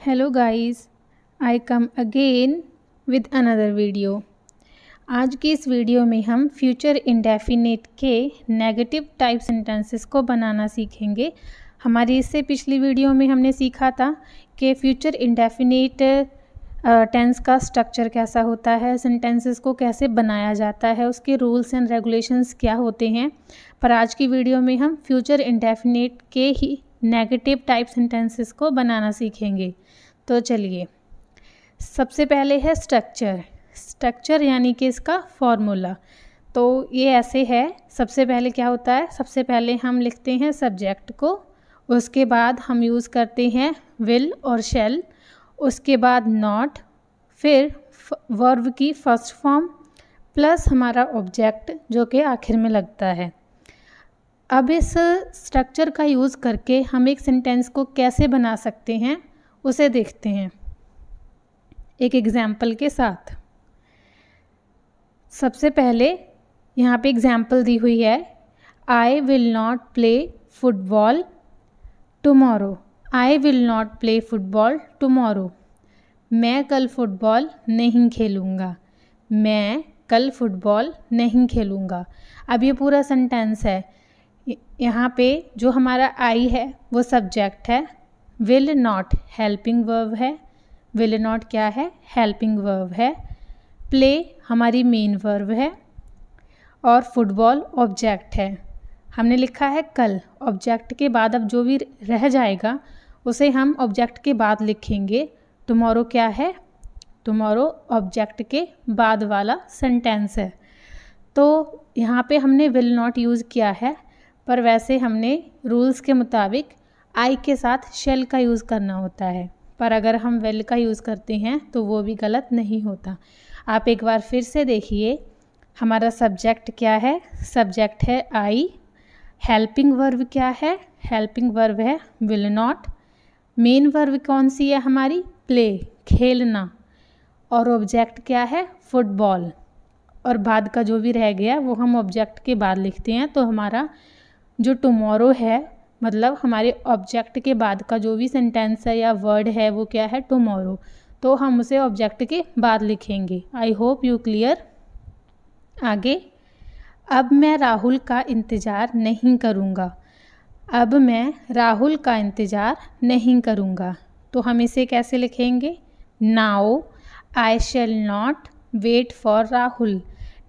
Hello guys, I come again with another video. आज की इस वीडियो में हम फ्यूचर इंडेफिनिट के नेगेटिव टाइप सेंटेंसेस को बनाना सीखेंगे। हमारी इससे पिछली वीडियो में हमने सीखा था कि फ्यूचर इंडेफिनिट टेंस का स्ट्रक्चर कैसा होता है, सेंटेंसेस को कैसे बनाया जाता है, उसके रूल्स एंड रेगुलेशंस क्या होते हैं। पर आज की वीडियो में हम फ्यूचर इंडेफिनिट के ही नेगेटिव टाइप सेंटेंसेस को बनाना सीखेंगे। तो चलिए, सबसे पहले है स्ट्रक्चर यानी कि इसका फॉर्मूला। तो ये ऐसे है, सबसे पहले क्या होता है, सबसे पहले हम लिखते हैं सब्जेक्ट को, उसके बाद हम यूज़ करते हैं विल और शैल, उसके बाद नॉट, फिर वर्ब की फर्स्ट फॉर्म प्लस हमारा ऑब्जेक्ट जो कि आखिर में लगता है। अब इस स्ट्रक्चर का यूज़ करके हम एक सेंटेंस को कैसे बना सकते हैं उसे देखते हैं एक एग्जाम्पल के साथ। सबसे पहले यहाँ पे एग्जाम्पल दी हुई है, I will not play football tomorrow. I will not play football tomorrow. मैं कल फुटबॉल नहीं खेलूँगा। मैं कल फुटबॉल नहीं खेलूँगा। अब ये पूरा सेंटेंस है। यहाँ पे जो हमारा आई है वो सब्जेक्ट है, विल नॉट हेल्पिंग वर्ब है। विल नॉट क्या है, हेल्पिंग वर्ब है। प्ले हमारी मेन वर्ब है और फुटबॉल ऑब्जेक्ट है। हमने लिखा है कल, ऑब्जेक्ट के बाद अब जो भी रह जाएगा उसे हम ऑब्जेक्ट के बाद लिखेंगे। टुमारो क्या है, टुमारो ऑब्जेक्ट के बाद वाला सेंटेंस है। तो यहाँ पे हमने विल नॉट यूज़ किया है, पर वैसे हमने रूल्स के मुताबिक आई के साथ शेल का यूज़ करना होता है, पर अगर हम विल का यूज़ करते हैं तो वो भी गलत नहीं होता। आप एक बार फिर से देखिए, हमारा सब्जेक्ट क्या है, सब्जेक्ट है आई। हेल्पिंग वर्ब क्या है, हेल्पिंग वर्ब है विल नॉट। मेन वर्ब कौन सी है हमारी, प्ले खेलना। और ऑब्जेक्ट क्या है, फुटबॉल। और बाद का जो भी रह गया वो हम ऑब्जेक्ट के बाद लिखते हैं। तो हमारा जो टुमारो है, मतलब हमारे ऑब्जेक्ट के बाद का जो भी सेंटेंस है या वर्ड है वो क्या है, टुमारो। तो हम उसे ऑब्जेक्ट के बाद लिखेंगे। आई होप यू क्लियर। आगे, अब मैं राहुल का इंतज़ार नहीं करूँगा। अब मैं राहुल का इंतज़ार नहीं करूँगा। तो हम इसे कैसे लिखेंगे, now I shall not wait for Rahul.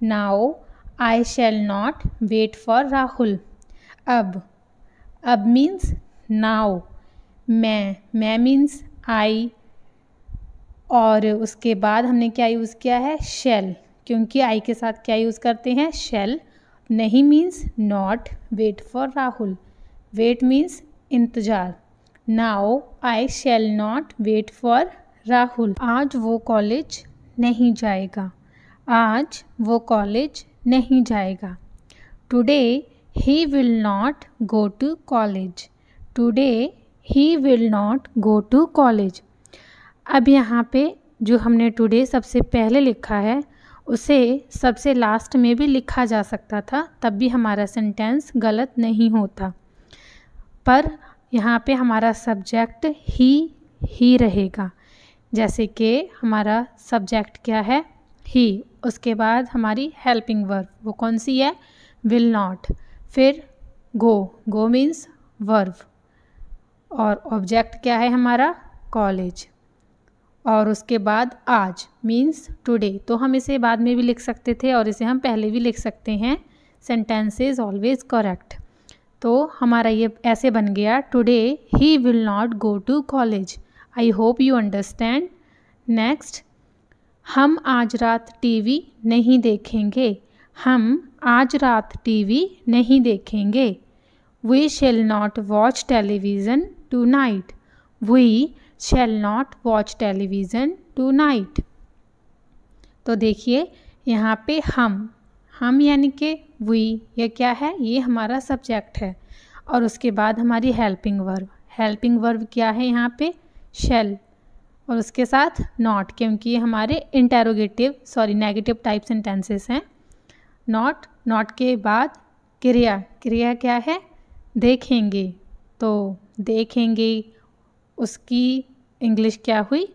Now I shall not wait for Rahul. अब मीन्स नाउ, मैं मीन्स आई, और उसके बाद हमने क्या यूज़ किया है, शैल, क्योंकि आई के साथ क्या यूज़ करते हैं, शैल। नहीं means not wait for Rahul. Wait means इंतज़ार। Now I shall not wait for Rahul. आज वो कॉलेज नहीं जाएगा। आज वो कॉलेज नहीं जाएगा। Today he will not go to college. Today he will not go to college. अब यहाँ पे जो हमने टुडे सबसे पहले लिखा है उसे सबसे लास्ट में भी लिखा जा सकता था, तब भी हमारा सेंटेंस गलत नहीं होता। पर यहाँ पे हमारा सब्जेक्ट ही रहेगा। जैसे कि हमारा सब्जेक्ट क्या है, ही, उसके बाद हमारी हेल्पिंग वर्ब वो कौन सी है, विल नॉट। फिर गो मीन्स वर्ब, और ऑब्जेक्ट क्या है हमारा, कॉलेज। और उसके बाद आज मीन्स टुडे। तो हम इसे बाद में भी लिख सकते थे और इसे हम पहले भी लिख सकते हैं। Sentence is always correct. तो हमारा ये ऐसे बन गया, today he will not go to college. I hope you understand. Next, हम आज रात टीवी नहीं देखेंगे। हम आज रात टीवी नहीं देखेंगे। We shall not watch television tonight. We shall not watch television tonight. तो देखिए यहाँ पे हम यानी कि वी, ये क्या है, ये हमारा सब्जेक्ट है। और उसके बाद हमारी हेल्पिंग वर्ब क्या है यहाँ पे, शैल, और उसके साथ नॉट, क्योंकि ये हमारे नेगेटिव टाइप सेंटेंसेस हैं। नॉट के बाद क्रिया क्या है, देखेंगे। तो देखेंगे, उसकी इंग्लिश क्या हुई,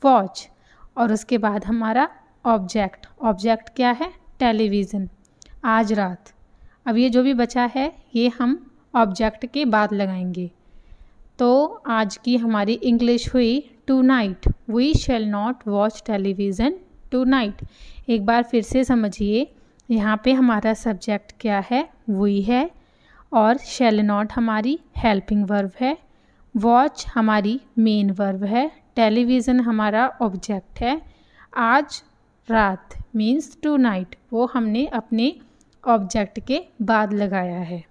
वॉच। और उसके बाद हमारा ऑब्जेक्ट, ऑब्जेक्ट क्या है, टेलीविज़न, आज रात। अब ये जो भी बचा है ये हम ऑब्जेक्ट के बाद लगाएंगे। तो आज की हमारी इंग्लिश हुई tonight, we shall not watch television tonight. एक बार फिर से समझिए, यहाँ पे हमारा सब्जेक्ट क्या है, वी है, और शैल नॉट हमारी हेल्पिंग वर्ब है, वॉच हमारी मेन वर्ब है, टेलीविज़न हमारा ऑब्जेक्ट है, आज रात मीन्स टू नाइट वो हमने अपने ऑब्जेक्ट के बाद लगाया है।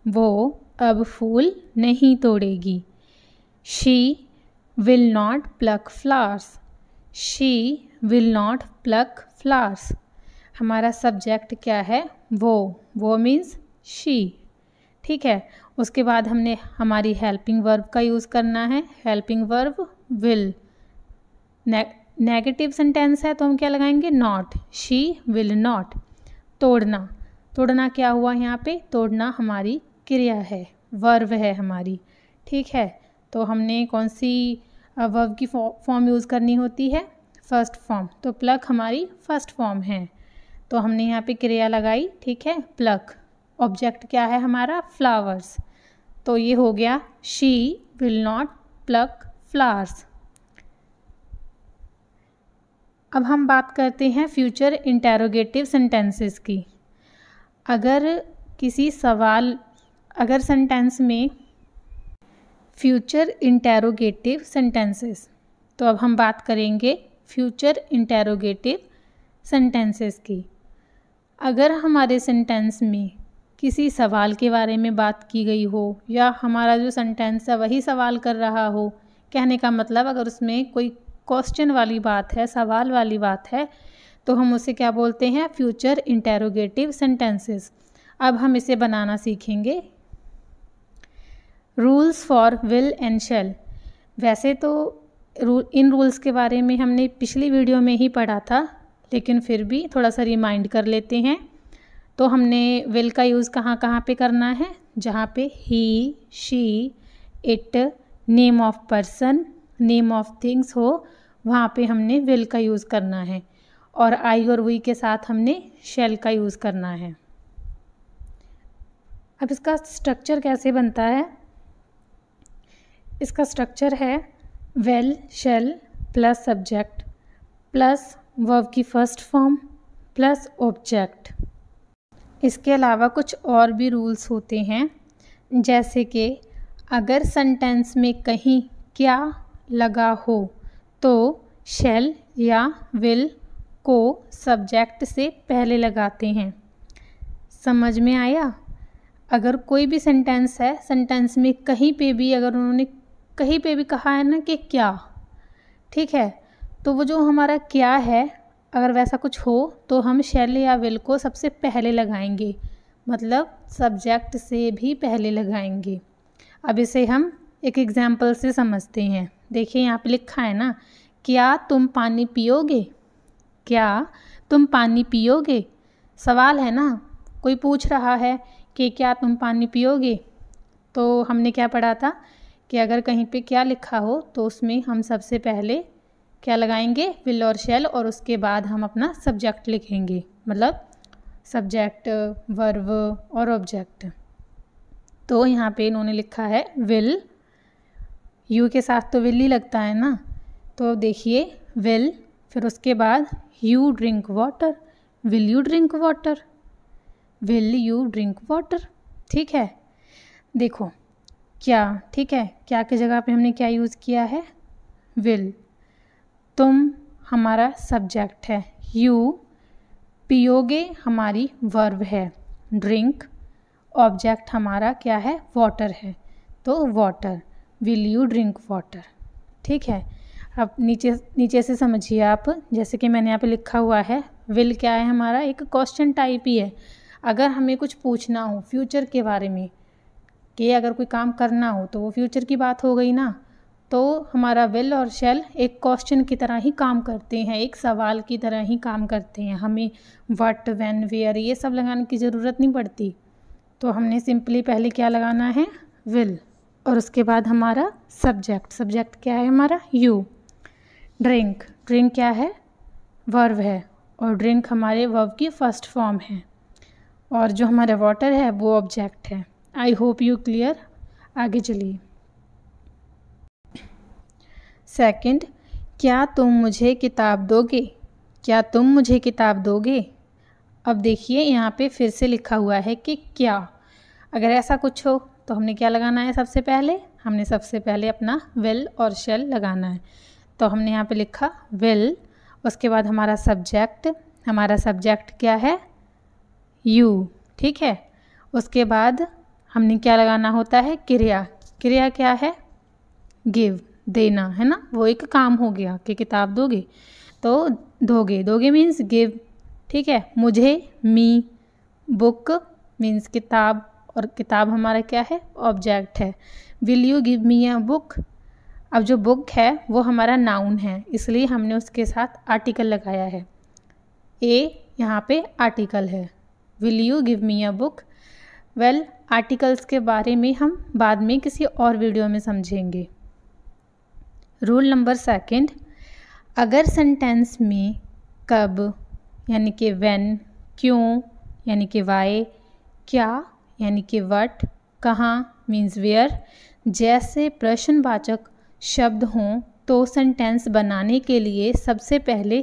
वो अब फूल नहीं तोड़ेगी, she will not pluck flowers, she will not pluck flowers. हमारा सब्जेक्ट क्या है, वो मीन्स शी, ठीक है। उसके बाद हमने हमारी हेल्पिंग वर्ब का यूज़ करना है, helping verb will. Negative sentence है तो हम क्या लगाएंगे, नॉट, शी विल नॉट। तोड़ना, तोड़ना क्या हुआ यहाँ पे, तोड़ना हमारी क्रिया है, वर्ब है हमारी, ठीक है। तो हमने कौन सी वर्ब की फॉर्म यूज़ करनी होती है, फर्स्ट फॉर्म। तो प्लक हमारी फर्स्ट फॉर्म है, तो हमने यहाँ पे क्रिया लगाई, ठीक है, प्लक। ऑब्जेक्ट क्या है हमारा, फ्लावर्स। तो ये हो गया she will not pluck flowers. अब हम बात करते हैं फ्यूचर इंटेरोगेटिव सेंटेंसेस की। अगर किसी सवाल, अगर सेंटेंस में फ्यूचर इंटेरोगेटिव सेंटेंसेस, तो अब हम बात करेंगे फ्यूचर इंटेरोगेटिव सेंटेंसेस की। अगर हमारे सेंटेंस में किसी सवाल के बारे में बात की गई हो, या हमारा जो सेंटेंस है वही सवाल कर रहा हो, कहने का मतलब अगर उसमें कोई क्वेश्चन वाली बात है, सवाल वाली बात है, तो हम उसे क्या बोलते हैं, फ्यूचर इंटेरोगेटिव सेंटेंसेस। अब हम इसे बनाना सीखेंगे। Rules for will and shall. वैसे तो इन रूल्स के बारे में हमने पिछली वीडियो में ही पढ़ा था, लेकिन फिर भी थोड़ा सा रिमाइंड कर लेते हैं। तो हमने विल का यूज़ कहाँ कहाँ पे करना है, जहाँ पे he, she, it, name of person, name of things हो, वहाँ पे हमने विल का यूज़ करना है। और आई और वी के साथ हमने शैल का यूज़ करना है। अब इसका स्ट्रक्चर कैसे बनता है, इसका स्ट्रक्चर है will, shell plus subject plus verb की फर्स्ट फॉर्म प्लस ऑब्जेक्ट। इसके अलावा कुछ और भी रूल्स होते हैं, जैसे कि अगर सेंटेंस में कहीं क्या लगा हो तो शैल या विल को सब्जेक्ट से पहले लगाते हैं। समझ में आया? अगर कोई भी सेंटेंस है, सेंटेंस में कहीं पे भी अगर उन्होंने कहीं पे भी कहा है ना कि क्या, ठीक है, तो वो जो हमारा क्या है, अगर वैसा कुछ हो तो हम शैल या विल को सबसे पहले लगाएंगे, मतलब सब्जेक्ट से भी पहले लगाएंगे। अब इसे हम एक एग्जाम्पल से समझते हैं। देखिए यहाँ पे लिखा है ना, क्या तुम पानी पियोगे, क्या तुम पानी पियोगे। सवाल है ना, कोई पूछ रहा है कि क्या तुम पानी पियोगे। तो हमने क्या पढ़ा था कि अगर कहीं पे क्या लिखा हो तो उसमें हम सबसे पहले क्या लगाएंगे, विल और शैल, और उसके बाद हम अपना सब्जेक्ट लिखेंगे, मतलब सब्जेक्ट, वर्ब और ऑब्जेक्ट। तो यहाँ पे इन्होंने लिखा है विल, यू के साथ तो विल ही लगता है ना, तो देखिए विल, फिर उसके बाद you drink water, will you drink water, will you drink water, ठीक है। देखो क्या, ठीक है, क्या की जगह पे हमने क्या यूज़ किया है, विल। तुम हमारा सब्जेक्ट है, यू, पियोगे हमारी वर्ब है, ड्रिंक, ऑब्जेक्ट हमारा क्या है, वाटर है, तो water, will you drink water, ठीक है। अब नीचे से समझिए आप, जैसे कि मैंने यहाँ पे लिखा हुआ है, विल क्या है हमारा, एक क्वेश्चन टाइप ही है। अगर हमें कुछ पूछना हो फ्यूचर के बारे में, कि अगर कोई काम करना हो तो वो फ्यूचर की बात हो गई ना, तो हमारा विल और शैल एक क्वेश्चन की तरह ही काम करते हैं, एक सवाल की तरह ही काम करते हैं। हमें व्हाट, व्हेन, वेयर ये सब लगाने की ज़रूरत नहीं पड़ती। तो हमने सिंपली पहले क्या लगाना है, विल, और उसके बाद हमारा सब्जेक्ट, सब्जेक्ट क्या है हमारा यू। ड्रिंक, ड्रिंक क्या है, वर्ब है, और ड्रिंक हमारे वर्ब की फर्स्ट फॉर्म है, और जो हमारा वाटर है वो ऑब्जेक्ट है। आई होप यू क्लियर। आगे चलिए। सेकंड, क्या तुम मुझे किताब दोगे, क्या तुम मुझे किताब दोगे। अब देखिए यहाँ पे फिर से लिखा हुआ है कि क्या। अगर ऐसा कुछ हो तो हमने क्या लगाना है, सबसे पहले हमने सबसे पहले अपना विल और शैल लगाना है। तो हमने यहाँ पे लिखा विल, उसके बाद हमारा सब्जेक्ट क्या है, यू, ठीक है। उसके बाद हमने क्या लगाना होता है, क्रिया, क्रिया क्या है, गिव, देना, है ना। वो एक काम हो गया कि किताब दोगे, तो दोगे, दोगे मीन्स गिव, ठीक है। मुझे, मी, बुक मीन्स किताब, और किताब हमारा क्या है, ऑब्जेक्ट है। Will you give me a book. अब जो बुक है वो हमारा नाउन है, इसलिए हमने उसके साथ आर्टिकल लगाया है। ए यहाँ पे आर्टिकल है। Will you give me a book. Well, articles के बारे में हम बाद में किसी और वीडियो में समझेंगे। रूल नंबर सेकंड, अगर सेंटेंस में कब यानी कि व्हेन, क्यों यानी कि वाई, क्या यानी कि व्हाट, कहाँ मीन्स वेयर जैसे प्रश्नवाचक शब्द हों तो सेंटेंस बनाने के लिए सबसे पहले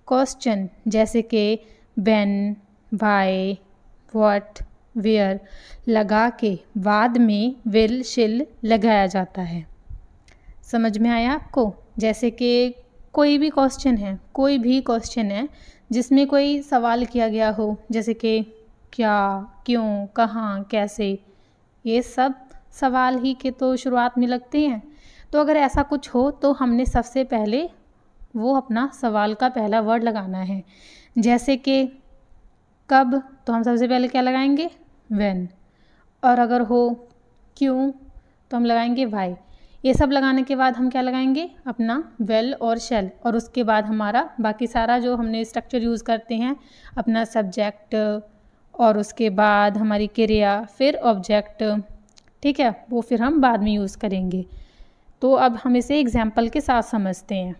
क्वेश्चन जैसे कि व्हेन, वाई, व्हाट, वेयर लगा के बाद में विल, शिल लगाया जाता है। समझ में आया आपको। जैसे कि कोई भी क्वेश्चन है जिसमें कोई सवाल किया गया हो, जैसे कि क्या, क्यों, कहाँ, कैसे, ये सब सवाल ही के तो शुरुआत में लगते हैं। तो अगर ऐसा कुछ हो तो हमने सबसे पहले वो अपना सवाल का पहला वर्ड लगाना है। जैसे कि कब, तो हम सबसे पहले क्या लगाएंगे, व्हेन, और अगर हो क्यों तो हम लगाएंगे वाई। ये सब लगाने के बाद हम क्या लगाएंगे, अपना वेल और शेल, और उसके बाद हमारा बाकी सारा जो हमने स्ट्रक्चर यूज़ करते हैं, अपना सब्जेक्ट और उसके बाद हमारी क्रिया, फिर ऑब्जेक्ट, ठीक है, वो फिर हम बाद में यूज़ करेंगे। तो अब हम इसे एग्जाम्पल के साथ समझते हैं।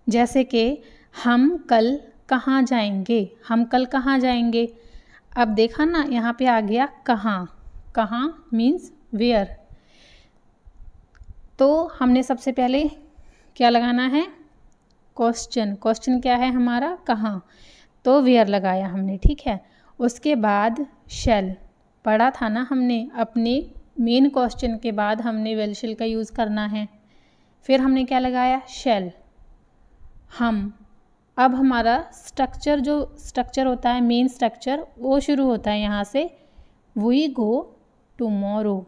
जैसे कि हम कल कहाँ जाएंगे, हम कल कहाँ जाएंगे। अब देखा ना यहाँ पे आ गया कहाँ, कहाँ मीन्स वेयर। तो हमने सबसे पहले क्या लगाना है, क्वेश्चन, क्वेश्चन क्या है हमारा, कहाँ, तो वेयर लगाया हमने, ठीक है। उसके बाद शेल, पढ़ा था ना हमने, अपने मेन क्वेश्चन के बाद हमने वेल शेल का यूज़ करना है। फिर हमने क्या लगाया, शेल, हम। अब हमारा स्ट्रक्चर, जो स्ट्रक्चर होता है मेन स्ट्रक्चर, वो शुरू होता है यहाँ से, वी गो टुमारो,